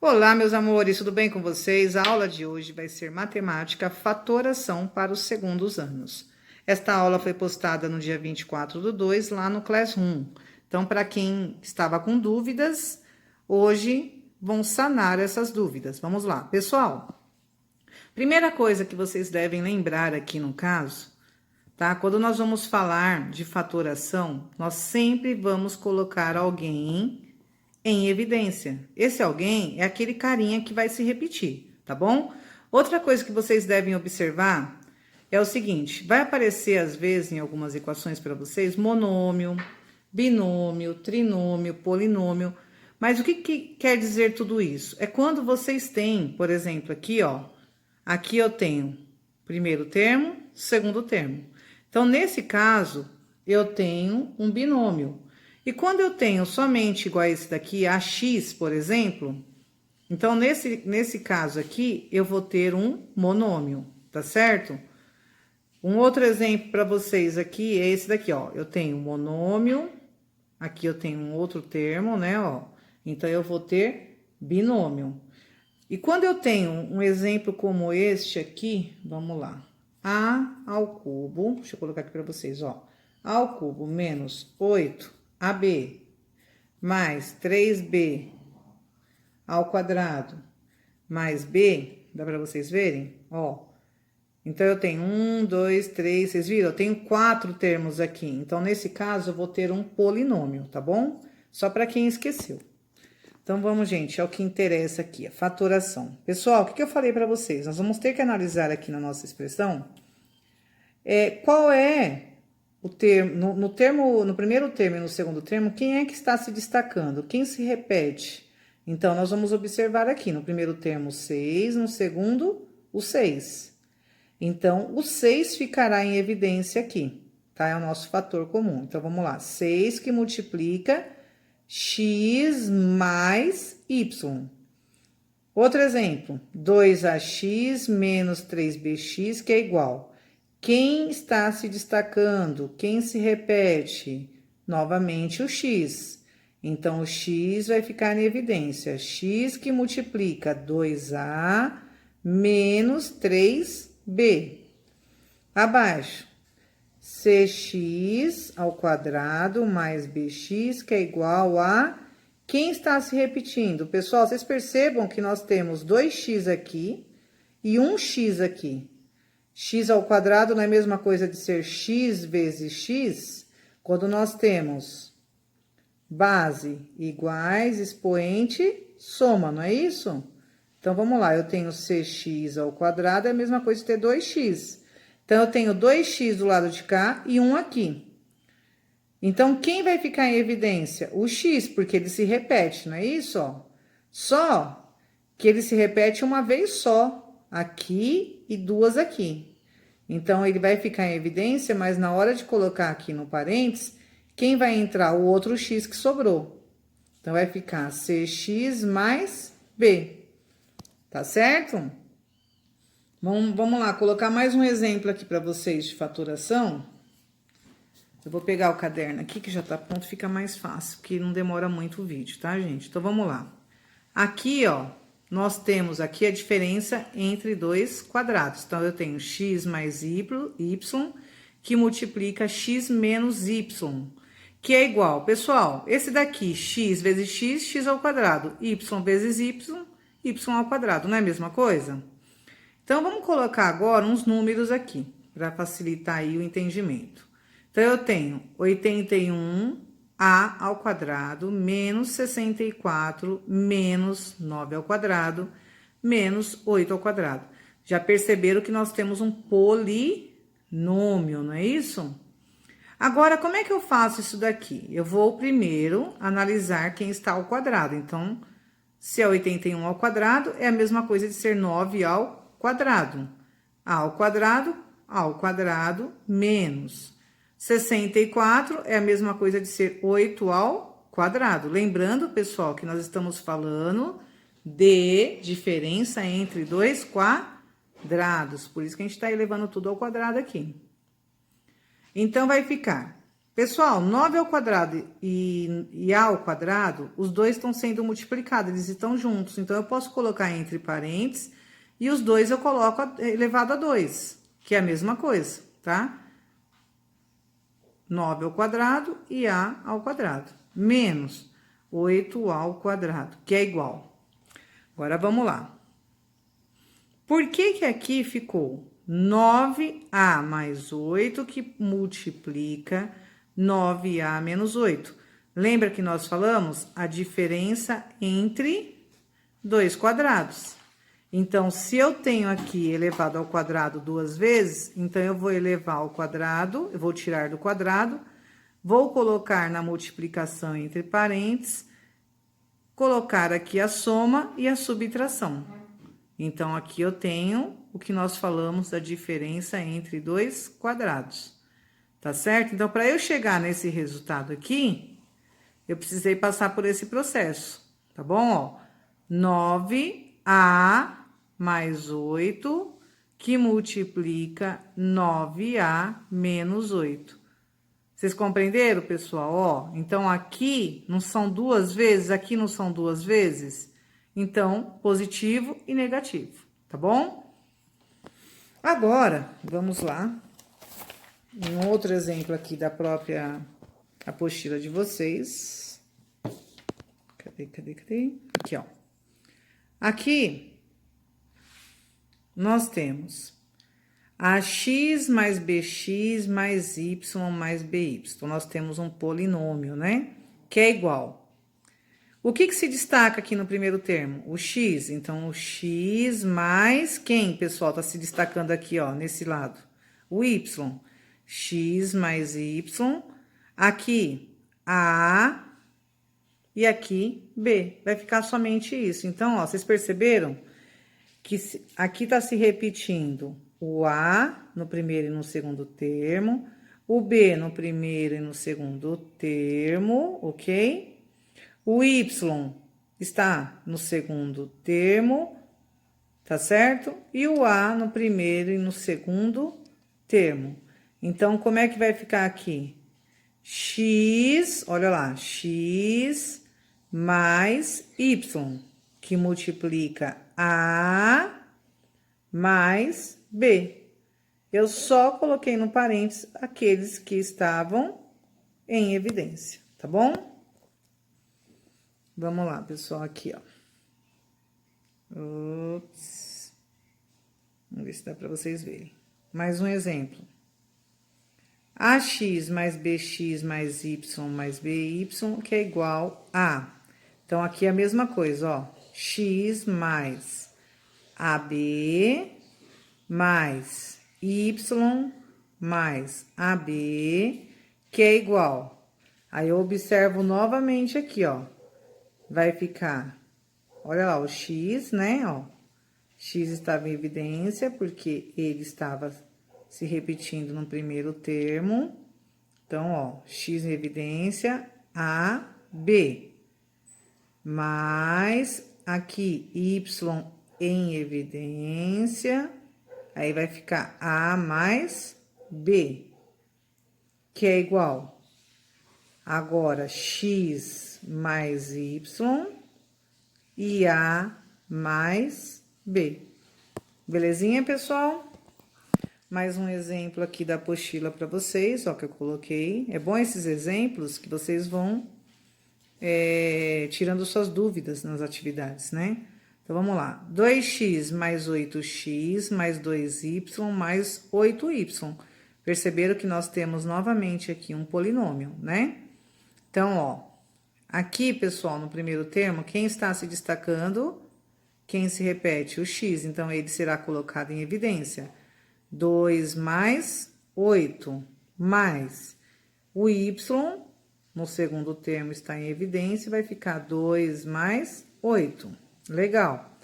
Olá, meus amores, tudo bem com vocês? A aula de hoje vai ser matemática, fatoração para os segundos anos. Esta aula foi postada no dia 24/2 lá no Classroom. Então, para quem estava com dúvidas, hoje vão sanar essas dúvidas. Vamos lá, pessoal. Primeira coisa que vocês devem lembrar aqui no caso, tá? Quando nós vamos falar de fatoração, nós sempre vamos colocar alguém em evidência. Esse alguém é aquele carinha que vai se repetir, tá bom? Outra coisa que vocês devem observar é o seguinte: vai aparecer às vezes em algumas equações para vocês monômio, binômio, trinômio, polinômio. Mas o que quer dizer tudo isso? É quando vocês têm, por exemplo, aqui, ó, aqui eu tenho primeiro termo, segundo termo. Então, nesse caso, eu tenho um binômio. E quando eu tenho somente igual a esse daqui, ax, por exemplo, então nesse caso aqui, eu vou ter um monômio, tá certo? Um outro exemplo para vocês aqui é esse daqui, ó. Eu tenho monômio, aqui eu tenho um outro termo, né, ó. Então, eu vou ter binômio. E quando eu tenho um exemplo como este aqui, vamos lá. A ao cubo, deixa eu colocar aqui para vocês, ó. A ao cubo menos 8ab mais 3b ao quadrado mais b, dá para vocês verem? Ó, então eu tenho 1, 2, 3, vocês viram? Eu tenho 4 termos aqui. Então, nesse caso, eu vou ter um polinômio, tá bom? Só para quem esqueceu. Então, vamos, gente, ao que interessa aqui, a fatoração. Pessoal, o que eu falei para vocês? Nós vamos ter que analisar aqui na nossa expressão qual é o termo, no primeiro termo e no segundo termo, quem é que está se destacando? Quem se repete? Então, nós vamos observar aqui, no primeiro termo, 6, no segundo, o 6. Então, o 6 ficará em evidência aqui, tá? É o nosso fator comum. Então, vamos lá, 6 que multiplica x mais y. Outro exemplo, 2ax menos 3bx, que é igual. Quem está se destacando? Quem se repete? Novamente o x. Então, o x vai ficar em evidência. X que multiplica 2a menos 3b. Abaixo, cx ao quadrado mais bx, que é igual a... Quem está se repetindo? Pessoal, vocês percebam que nós temos 2x aqui e 1x aqui. X ao quadrado não é a mesma coisa de ser x vezes x, quando nós temos base iguais, expoente, soma, não é isso? Então, vamos lá, eu tenho cx ao quadrado, é a mesma coisa de ter 2x. Então, eu tenho 2x do lado de cá e 1 aqui. Então, quem vai ficar em evidência? O x, porque ele se repete, não é isso? Ó? Só que ele se repete uma vez só, aqui e duas aqui. Então, ele vai ficar em evidência, mas na hora de colocar aqui no parênteses, quem vai entrar? O outro x que sobrou. Então, vai ficar cx mais b. Tá certo? Vamos lá, colocar mais um exemplo aqui para vocês de fatoração. Eu vou pegar o caderno aqui, que já tá pronto, fica mais fácil, porque não demora muito o vídeo, tá, gente? Então, vamos lá. Aqui, ó, nós temos aqui a diferença entre dois quadrados. Então, eu tenho x mais y, que multiplica x menos y, que é igual. Pessoal, esse daqui, x vezes x, x ao quadrado. Y vezes y, y ao quadrado, não é a mesma coisa? Então, vamos colocar agora uns números aqui, para facilitar aí o entendimento. Então, eu tenho 81a ao quadrado menos 64 menos 9 ao quadrado menos 8 ao quadrado. Já perceberam que nós temos um polinômio, não é isso? Agora, como é que eu faço isso daqui? Eu vou primeiro analisar quem está ao quadrado. Então, se é 81 ao quadrado, é a mesma coisa de ser 9 ao quadrado. A ao quadrado, menos 64 é a mesma coisa de ser 8 ao quadrado. Lembrando, pessoal, que nós estamos falando de diferença entre dois quadrados. Por isso que a gente está elevando tudo ao quadrado aqui. Então, vai ficar Pessoal, 9 ao quadrado e A ao quadrado, os dois estão sendo multiplicados, eles estão juntos. Então, eu posso colocar entre parênteses e os dois eu coloco elevado a 2, que é a mesma coisa, tá? 9 ao quadrado e A ao quadrado, menos 8A ao quadrado, que é igual. Agora, vamos lá. Por que que aqui ficou 9A mais 8, que multiplica 9A menos 8? Lembra que nós falamos a diferença entre dois quadrados. Então, se eu tenho aqui elevado ao quadrado duas vezes, então eu vou elevar ao quadrado, eu vou tirar do quadrado, vou colocar na multiplicação entre parênteses, colocar aqui a soma e a subtração. Então, aqui eu tenho o que nós falamos da diferença entre dois quadrados, tá certo? Então, para eu chegar nesse resultado aqui, eu precisei passar por esse processo, tá bom? Ó, 9A mais 8, que multiplica 9A menos 8. Vocês compreenderam, pessoal? Ó, então, aqui não são duas vezes, aqui não são duas vezes. Então, positivo e negativo, tá bom? Agora, vamos lá. Um outro exemplo aqui da própria apostila de vocês. Cadê? Aqui, ó. Aqui, nós temos ax mais bx mais y mais by. Então, nós temos um polinômio, né? Que é igual. O que se destaca aqui no primeiro termo? O x. Então, o x mais quem, pessoal? Tá se destacando aqui, ó, nesse lado. O y. X mais y. Aqui, a e aqui, b. Vai ficar somente isso. Então, ó, vocês perceberam que aqui tá se repetindo o a no primeiro e no segundo termo, o b no primeiro e no segundo termo, ok? O y está no segundo termo, tá certo? E o a no primeiro e no segundo termo. Então, como é que vai ficar aqui? X, olha lá, x mais y, que multiplica a mais b. Eu só coloquei no parênteses aqueles que estavam em evidência, tá bom? Vamos lá, pessoal, aqui, ó. Ups. Vamos ver se dá para vocês verem. Mais um exemplo. AX mais BX mais Y mais BY, que é igual a... Então, aqui é a mesma coisa, ó. X mais AB mais Y mais AB, que é igual. Aí, eu observo novamente aqui, ó. Vai ficar, olha lá, o x, né, ó. X estava em evidência, porque ele estava se repetindo no primeiro termo. Então, ó, x em evidência, a, b. Mais, aqui, y em evidência. Aí, vai ficar a mais b, que é igual. Agora, x mais y e a mais b. Belezinha, pessoal? Mais um exemplo aqui da apostila para vocês, ó, que eu coloquei. É bom esses exemplos que vocês vão tirando suas dúvidas nas atividades, né? Então, vamos lá. 2x mais 8x mais 2y mais 8y. Perceberam que nós temos novamente aqui um polinômio, né? Então, ó, aqui, pessoal, no primeiro termo, quem está se destacando? Quem se repete? O x. Então, ele será colocado em evidência. 2 mais 8 mais o y, no segundo termo, está em evidência, vai ficar 2 mais 8. Legal.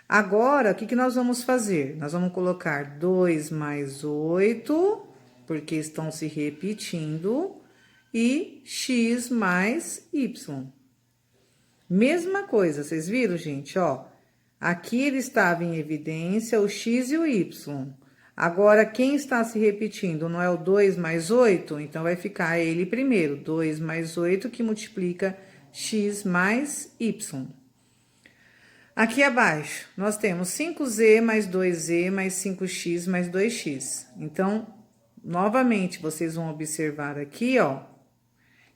Agora, o que nós vamos fazer? Nós vamos colocar 2 mais 8, porque estão se repetindo, e x mais y. Mesma coisa, vocês viram, gente? Ó, aqui ele estava em evidência o x e o y. Agora, quem está se repetindo não é o 2 mais 8? Então, vai ficar ele primeiro. 2 mais 8 que multiplica x mais y. Aqui abaixo, nós temos 5z mais 2z mais 5x mais 2x. Então, novamente, vocês vão observar aqui, ó.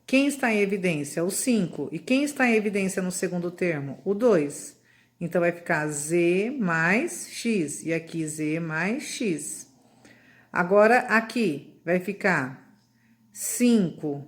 Quem está em evidência? O 5. E quem está em evidência no segundo termo? O 2. Então, vai ficar z mais x. E aqui z mais x. Agora, aqui vai ficar 5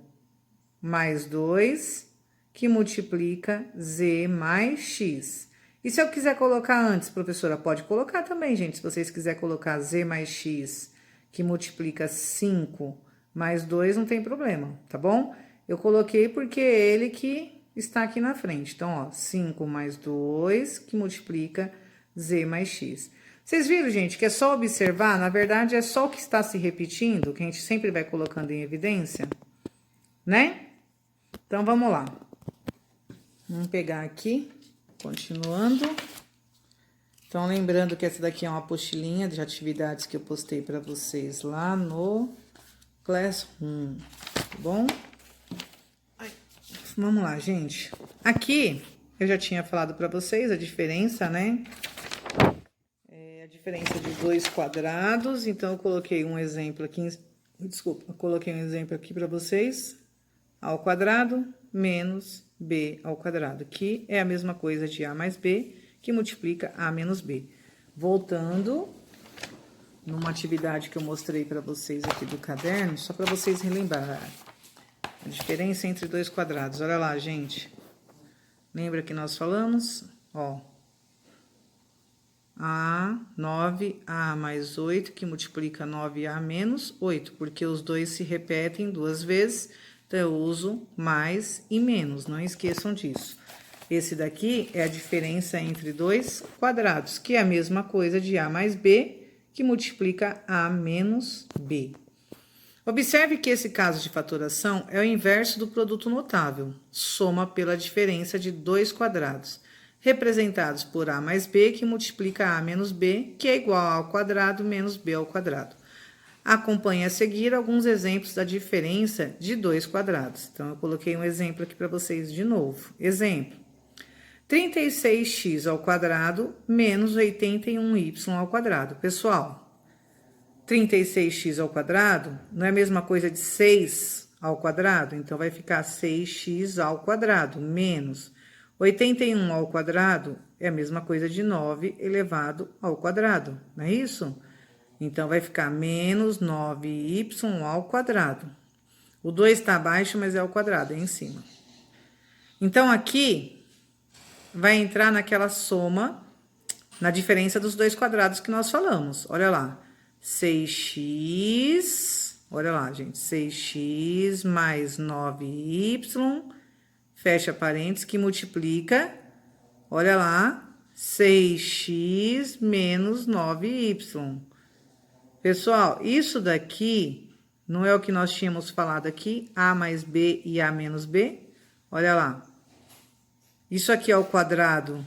mais 2, que multiplica z mais x. E se eu quiser colocar antes, professora, pode colocar também, gente. Se vocês quiserem colocar z mais x, que multiplica 5 mais 2, não tem problema, tá bom? Eu coloquei porque é ele que está aqui na frente. Então, ó, 5 mais 2, que multiplica z mais x. Vocês viram, gente, que é só observar? Na verdade, é só o que está se repetindo, que a gente sempre vai colocando em evidência, né? Então, vamos lá. Vamos pegar aqui, continuando. Então, lembrando que essa daqui é uma apostilinha de atividades que eu postei para vocês lá no Classroom, tá bom? Vamos lá, gente. Aqui, eu já tinha falado para vocês a diferença, né? A diferença de 2 quadrados. Então, eu coloquei um exemplo aqui, desculpa, eu coloquei um exemplo aqui para vocês. A ao quadrado menos b ao quadrado, que é a mesma coisa de a mais b, que multiplica a menos b. Voltando numa atividade que eu mostrei para vocês aqui do caderno, só para vocês relembrar a diferença entre 2 quadrados. Olha lá, gente. Lembra que nós falamos? Ó. A, 9A mais 8, que multiplica 9A menos 8, porque os dois se repetem duas vezes, então eu uso mais e menos, não esqueçam disso. Esse daqui é a diferença entre 2 quadrados, que é a mesma coisa de A mais B, que multiplica A menos B. Observe que esse caso de fatoração é o inverso do produto notável, soma pela diferença de 2 quadrados, representados por A mais B, que multiplica A menos B, que é igual a ao quadrado menos B ao quadrado. Acompanhe a seguir alguns exemplos da diferença de 2 quadrados. Então, eu coloquei um exemplo aqui para vocês de novo. Exemplo: 36x ao quadrado menos 81y ao quadrado. Pessoal, 36x ao quadrado não é a mesma coisa de 6 ao quadrado? Então, vai ficar 6x ao quadrado menos 81 ao quadrado é a mesma coisa de 9 elevado ao quadrado, não é isso? Então, vai ficar menos 9y ao quadrado. O 2 está abaixo, mas é ao quadrado, é em cima. Então, aqui vai entrar naquela soma, na diferença dos 2 quadrados que nós falamos. Olha lá, 6x, olha lá, gente, 6x mais 9y, fecha parênteses, que multiplica, olha lá, 6x menos 9y. Pessoal, isso daqui não é o que nós tínhamos falado aqui, A mais B e A menos B? Olha lá. Isso aqui ao quadrado,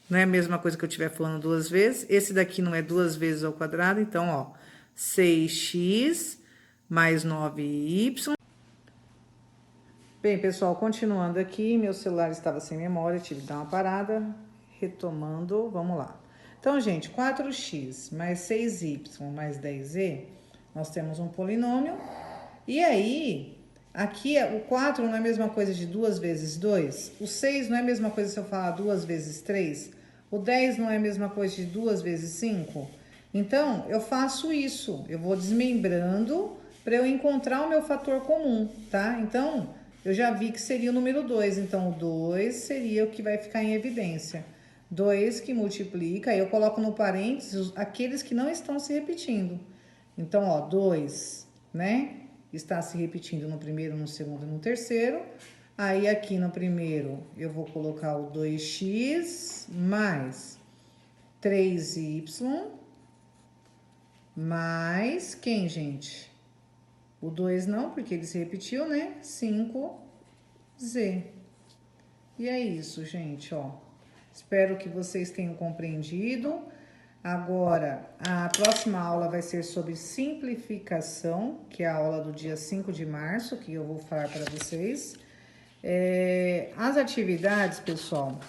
não é a mesma coisa que eu estiver falando duas vezes. Esse daqui não é duas vezes ao quadrado, então, ó, 6x mais 9y. Bem, pessoal, continuando aqui, meu celular estava sem memória, tive que dar uma parada, retomando, vamos lá. Então, gente, 4x mais 6y mais 10z, nós temos um polinômio. E aí, aqui o 4 não é a mesma coisa de 2 vezes 2? O 6 não é a mesma coisa se eu falar 2 vezes 3? O 10 não é a mesma coisa de 2 vezes 5? Então, eu faço isso. Eu vou desmembrando para eu encontrar o meu fator comum, tá? Então, eu já vi que seria o número 2. Então, o 2 seria o que vai ficar em evidência. 2 que multiplica, aí eu coloco no parênteses aqueles que não estão se repetindo. Então, ó, 2, né? Está se repetindo no primeiro, no segundo e no terceiro. Aí, aqui no primeiro, eu vou colocar o 2x mais 3y mais quem, gente? O 2 não, porque ele se repetiu, né? 5z. E é isso, gente, ó. Espero que vocês tenham compreendido. Agora, a próxima aula vai ser sobre simplificação, que é a aula do dia 5 de março, que eu vou falar para vocês. As atividades, pessoal,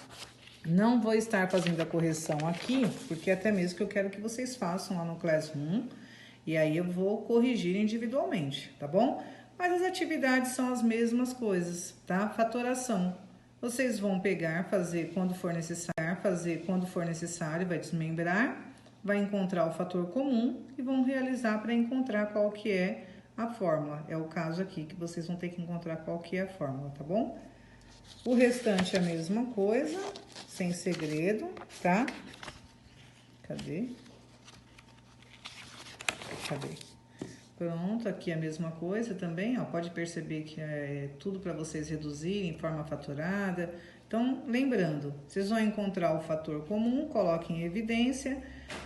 não vou estar fazendo a correção aqui, porque até mesmo que eu quero que vocês façam lá no Classroom, e aí eu vou corrigir individualmente, tá bom? Mas as atividades são as mesmas coisas, tá? Fatoração. Vocês vão pegar, fazer quando for necessário, vai desmembrar, vai encontrar o fator comum e vão realizar para encontrar qual que é a fórmula. É o caso aqui que vocês vão ter que encontrar qual que é a fórmula, tá bom? O restante é a mesma coisa, sem segredo, tá? Cadê? Pronto, aqui é a mesma coisa também, ó. Pode perceber que é tudo para vocês reduzirem em forma fatorada. Então, lembrando, vocês vão encontrar o fator comum, coloquem em evidência.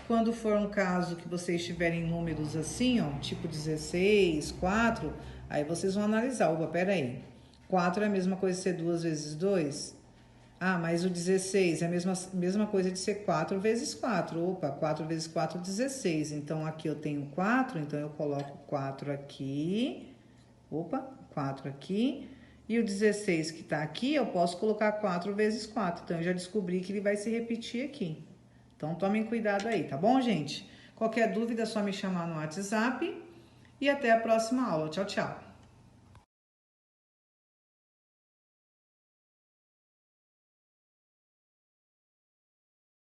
Quando for um caso que vocês tiverem números assim, ó, tipo 16, 4, aí vocês vão analisar. Opa, peraí. 4 é a mesma coisa de ser 2 vezes 2? Ah, mas o 16 é a mesma coisa de ser 4 vezes 4. Opa, 4 vezes 4 é 16. Então, aqui eu tenho 4, então eu coloco 4 aqui. Opa, 4 aqui. E o 16 que tá aqui, eu posso colocar 4 vezes 4. Então, eu já descobri que ele vai se repetir aqui. Então, tomem cuidado aí, tá bom, gente? Qualquer dúvida é só me chamar no WhatsApp. E até a próxima aula. Tchau, tchau.